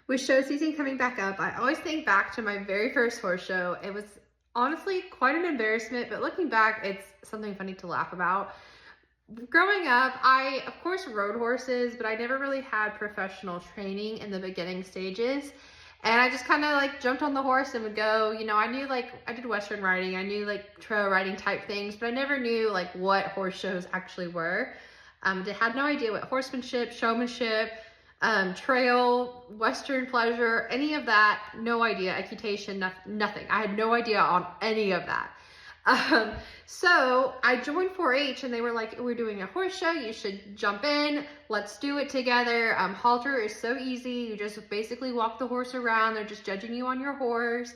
With show season coming back up, I always think back to my very first horse show. It was honestly quite an embarrassment, but looking back, it's something funny to laugh about. Growing up, I of course rode horses, but I never really had professional training in the beginning stages. And I just kind of like jumped on the horse and would go, I knew like I did Western riding, I knew like trail riding type things, but I never knew like what horse shows actually were. I had no idea what horsemanship, showmanship, trail, Western pleasure, any of that, no idea. Equitation, nothing. I had no idea on any of that. Um, so I joined 4-H and they were like, we're doing a horse show. You should jump in. Let's do it together. Halter is so easy. You just basically walk the horse around. They're just judging you on your horse.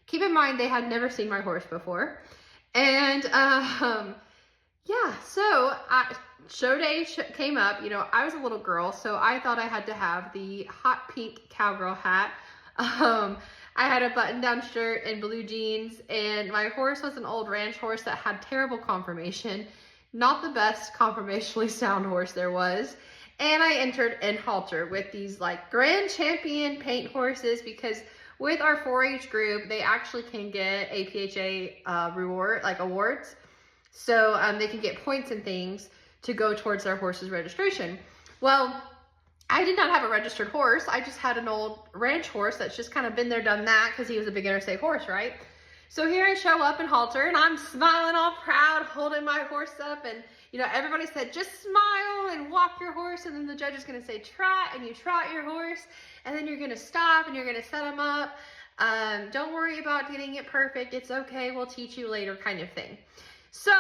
Keep in mind, they had never seen my horse before. And, yeah, so show day came up. I was a little girl, so I thought I had to have the hot pink cowgirl hat. I had a button-down shirt and blue jeans, and my horse was an old ranch horse that had terrible conformation. Not the best conformationally sound horse there was. And I entered in halter with these like grand champion paint horses, because with our 4-H group, they actually can get APHA reward, like awards. So they can get points and things to go towards their horse's registration. Well, I did not have a registered horse. I just had an old ranch horse that's just kind of been there, done that, because he was a beginner safe horse, right? So here I show up in halter and I'm smiling all proud, holding my horse up, and everybody said, just smile and walk your horse, and then the judge is gonna say trot, and you trot your horse, and then you're gonna stop and you're gonna set him up. Don't worry about getting it perfect. It's okay, we'll teach you later, kind of thing. So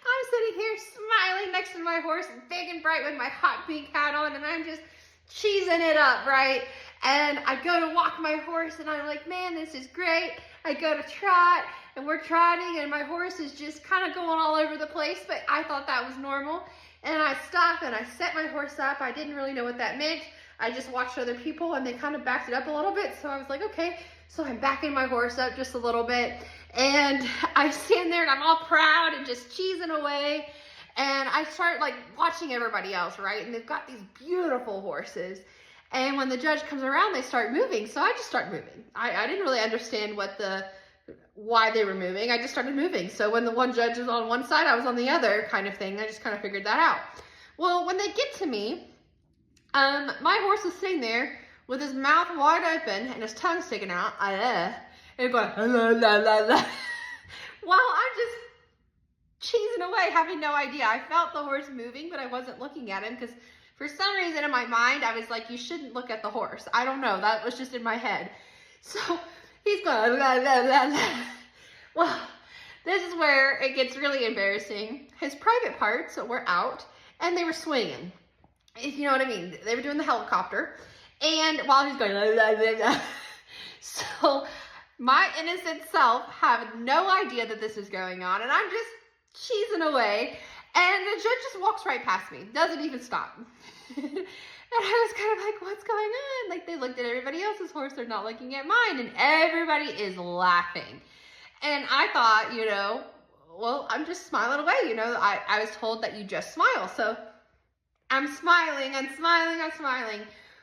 I'm sitting here smiling next to my horse, big and bright with my hot pink hat on, and I'm just cheesing it up, right? And I go to walk my horse, and I'm like, man, this is great. I go to trot, and we're trotting, and my horse is just kind of going all over the place, but I thought that was normal. And I stop, and I set my horse up. I didn't really know what that meant. I just watched other people, and they kind of backed it up a little bit, so I was like, okay. So I'm backing my horse up just a little bit, and I stand there and I'm all proud and just cheesing away, and I start like watching everybody else, right? And they've got these beautiful horses, and when the judge comes around, they start moving, so I just start moving. I didn't really understand why they were moving. I just started moving. So when the one judge was on one side, I was on the other, kind of thing. I just kind of figured that out. Well, when they get to me, my horse is sitting there with his mouth wide open and his tongue sticking out, and going, la, la, la, la. While I'm just cheesing away, having no idea. I felt the horse moving, but I wasn't looking at him, because for some reason in my mind, I was like, you shouldn't look at the horse. I don't know, that was just in my head. So he's going, la, la, la, la. Well, this is where it gets really embarrassing. His private parts were out, and they were swinging. If you know what I mean. They were doing the helicopter. And while he's going, la, la, la, la. So my innocent self have no idea that this is going on, and I'm just cheesing away, and the judge just walks right past me, doesn't even stop. And I was kind of like, what's going on? Like, they looked at everybody else's horse, they're not looking at mine, and everybody is laughing. And I thought, well, I'm just smiling away. I was told that you just smile, so I'm smiling.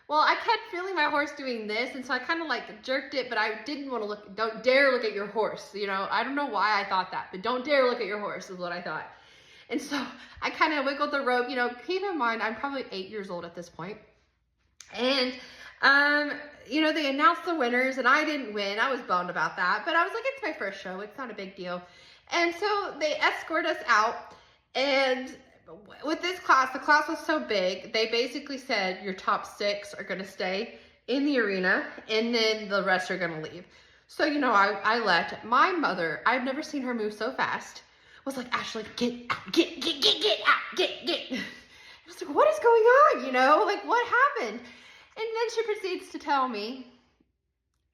Well, I kept feeling my horse doing this, and so I kind of like jerked it, but I didn't want to look. Don't dare look at your horse. I don't know why I thought that, but don't dare look at your horse is what I thought. And so I kind of wiggled the rope. Keep in mind, I'm probably 8 years old at this point. And, they announced the winners, and I didn't win. I was bummed about that, but I was like, it's my first show. It's not a big deal. And so they escort us out, and with this class, the class was so big, they basically said your top 6 are going to stay in the arena, and then the rest are going to leave. So, I left. My mother, I've never seen her move so fast, was like, Ashley, get out, get out, get. I was like, what is going on, like, what happened? And then she proceeds to tell me,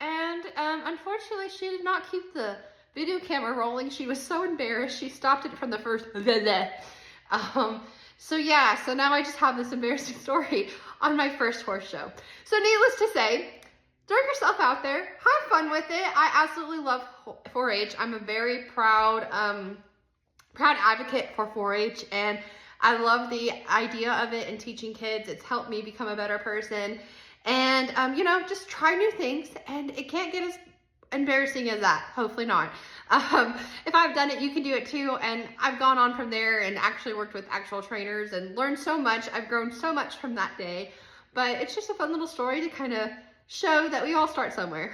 and unfortunately, she did not keep the video camera rolling. She was so embarrassed, she stopped it from the first so now I just have this embarrassing story on my first horse show. So needless to say, throw yourself out there, have fun with it. I absolutely love 4-H. I'm a very proud advocate for 4-H, and I love the idea of it and teaching kids. It's helped me become a better person. and, you know, just try new things, and it can't get as embarrassing as that. Hopefully not. If I've done it, you can do it too. And I've gone on from there and actually worked with actual trainers and learned so much. I've grown so much from that day, but it's just a fun little story to kind of show that we all start somewhere.